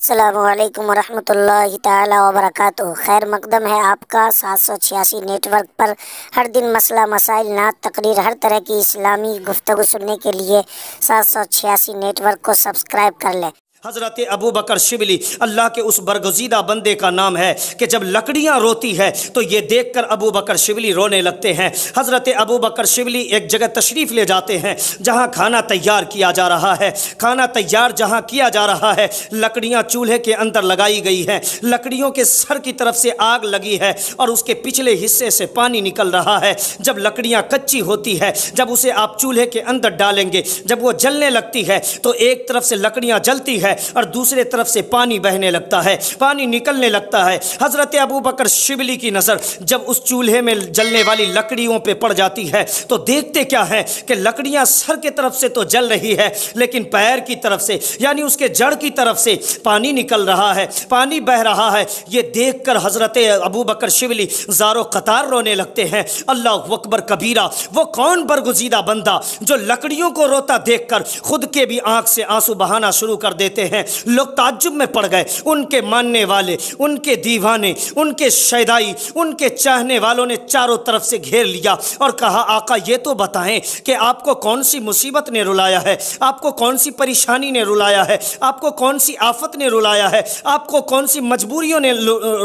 السلام علیکم ورحمۃ اللہ تعالی وبرکاتہ۔ خیر مقدم ہے آپ کا 786 نیٹ ورک پر ہر دن مسئلہ مسائل نعت تقریر ہر طرح کی اسلامی گفتگو سننے کے لیے 786 نیٹ ورک کو سبسکرائب کر لیں۔ حضرت ابو بکر شبلی اللہ کے اس برگزیدہ بندے کا نام ہے کہ جب لکڑیاں روتی ہے تو یہ دیکھ کر ابو بکر شبلی رونے لگتے ہیں۔ حضرت ابو بکر شبلی ایک جگہ تشریف لے جاتے ہیں جہاں کھانا تیار کیا جا رہا ہے۔ کھانا تیار جہاں کیا جا رہا ہے، لکڑیاں چولہے کے اندر لگائی گئی ہیں، لکڑیوں کے سر کی طرف سے آگ لگی ہے اور اس کے پچھلے حصے سے پانی نکل رہا ہے۔ جب لکڑیاں کچی ہوتی ہے، جب اسے آپ چولہے کے اندر ڈالیں گے، جب وہ جلنے لگتی ہے تو ایک طرف سے لکڑیاں جلتی ہے اور دوسرے طرف سے پانی بہنے لگتا ہے، پانی نکلنے لگتا ہے۔ حضرت ابو بکر شبلی کی نظر جب اس چولہے میں جلنے والی لکڑیوں پہ پڑ جاتی ہے تو دیکھتے کیا ہے کہ لکڑیاں سر کی طرف سے تو جل رہی ہے لیکن پیر کی طرف سے یعنی اس کے جڑ کی طرف سے پانی نکل رہا ہے، پانی بہ رہا ہے۔ یہ دیکھ کر حضرت ابو بکر شبلی زار و قطار رونے لگتے ہیں۔ اللہ اکبر کبیرہ، وہ کون برگزیدہ بندہ جو لکڑیوں کو روتا دیکھ کر خود کے بھی آنکھ سے آنسو بہانا شروع کر دیتے ہیں۔ لوگ تعجب میں پڑ گئے، ان کے ماننے والے، ان کے دیوانے، ان کے شیدائی، ان کے چاہنے والوں نے چاروں طرف سے گھیر لیا اور کہا آقا یہ تو بتائیں کہ آپ کو کون سی مصیبت نے رلایا ہے، آپ کو کون سی پریشانی نے رلایا ہے، آپ کو کون سی آفت نے رلایا ہے، آپ کو کون سی مجبوریوں نے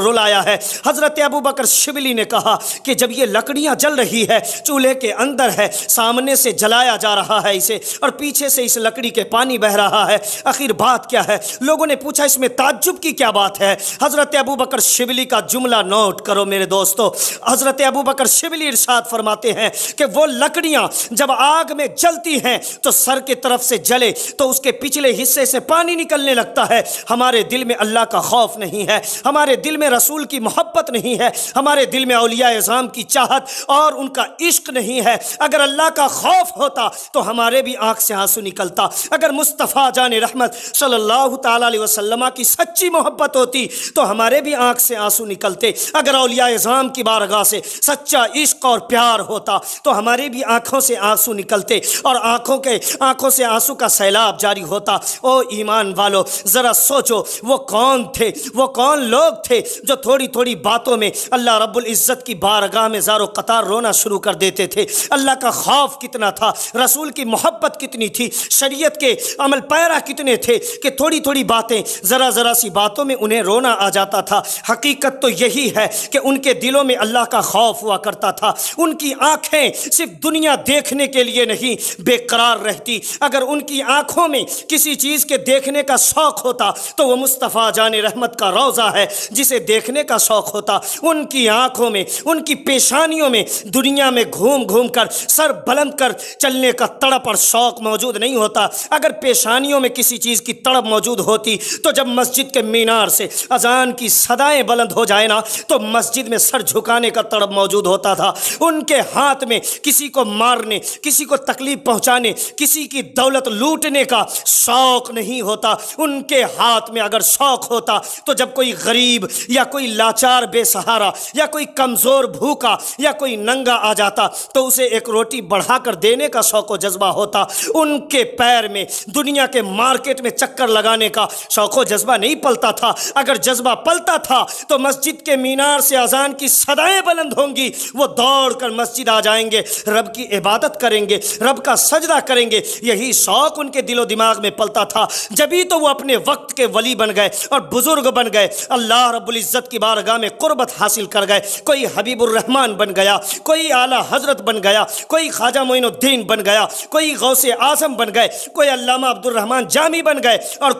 رلایا ہے۔ حضرت ابو بکر شبلی نے کہا کہ جب یہ لکڑیاں جل رہی ہے، چولہے کے اندر ہے، سامنے سے جلایا جا رہا ہے اسے اور پیچھے سے اس لکڑی کے پانی بہ رہا ہے، آخر بات کیا ہے؟ لوگوں نے پوچھا اس میں تعجب کی کیا بات ہے؟ حضرت ابو بکر شبلی کا جملہ نوٹ کرو میرے دوستو۔ حضرت ابو بکر شبلی ارشاد فرماتے ہیں کہ وہ لکڑیاں جب آگ میں جلتی ہیں تو سر کی طرف سے جلے تو اس کے پچھلے حصے سے پانی نکلنے لگتا ہے۔ ہمارے دل میں اللہ کا خوف نہیں ہے، ہمارے دل میں رسول کی محبت نہیں ہے، ہمارے دل میں اولیاء اعظام کی چاہت اور ان کا عشق نہیں ہے۔ اگر اللہ کا خوف ہوتا تو ہمارے بھی آنکھ سے آنسو نکلتا۔ اگر مصطفیٰ جان رحمت صلی اللہ تعالی علیہ وسلم کی سچی محبت ہوتی تو ہمارے بھی آنکھ سے آنسو نکلتے۔ اگر اولیاء اعظام کی بارگاہ سے سچا عشق اور پیار ہوتا تو ہمارے بھی آنکھوں سے آنسو نکلتے اور آنکھوں سے آنسو کا سیلاب جاری ہوتا۔ او ایمان والو، ذرا سوچو وہ کون تھے، وہ کون لوگ تھے جو تھوڑی تھوڑی باتوں میں اللہ رب العزت کی بارگاہ میں زار و قطار رونا شروع کر دیتے تھے۔ اللہ کا خوف کتنا تھا، رسول کی محبت کتنی تھی، شریعت کے عمل پیرا کتنے تھے کہ تھوڑی تھوڑی باتیں، ذرا ذرا سی باتوں میں انہیں رونا آ جاتا تھا۔ حقیقت تو یہی ہے کہ ان کے دلوں میں اللہ کا خوف ہوا کرتا تھا۔ ان کی آنکھیں صرف دنیا دیکھنے کے لیے نہیں بے قرار رہتی۔ اگر ان کی آنکھوں میں کسی چیز کے دیکھنے کا شوق ہوتا تو وہ مصطفیٰ جان رحمت کا روضہ ہے جسے دیکھنے کا شوق ہوتا۔ ان کی آنکھوں میں، ان کی پیشانیوں میں دنیا میں گھوم گھوم کر سر بلند کر چلنے کا تڑپ اور شوق موجود نہیں ہوتا۔ اگر پیشانیوں میں کسی چیز کی تڑپ موجود ہوتی تو جب مسجد کے مینار سے اذان کی صدائیں بلند ہو جائے نا تو مسجد میں سر جھکانے کا تڑپ موجود ہوتا تھا۔ ان کے ہاتھ میں کسی کو مارنے، کسی کو تکلیف پہنچانے، کسی کی دولت لوٹنے کا شوق نہیں ہوتا۔ ان کے ہاتھ میں اگر شوق ہوتا تو جب کوئی غریب یا کوئی لاچار بے سہارا یا کوئی کمزور بھوکا یا کوئی ننگا آ جاتا تو اسے ایک روٹی بڑھا کر دینے کا شوق و جذبہ ہوتا۔ ان کے پیر میں دنیا کے مارکیٹ میں چکر لگانے کا شوق و جذبہ نہیں پلتا تھا۔ اگر جذبہ پلتا تھا تو مسجد کے مینار سے اذان کی صدائیں بلند ہوں گی، وہ دوڑ کر مسجد آ جائیں گے، رب کی عبادت کریں گے، رب کا سجدہ کریں گے۔ یہی شوق ان کے دل و دماغ میں پلتا تھا، جبھی تو وہ اپنے وقت کے ولی بن گئے اور بزرگ بن گئے، اللہ رب العزت کی بارگاہ میں قربت حاصل کر گئے۔ کوئی حبیب الرحمن بن گیا، کوئی اعلیٰ حضرت بن گیا، کوئی خواجہ معین الدین بن گیا، کوئی غوث اعظم بن گئے، کوئی علامہ عبد الرحمن جامی بن گئے اور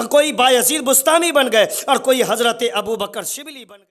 کوئی بایزید بستامی بن گئے اور کوئی حضرت ابو بکر شبلی بن گئے۔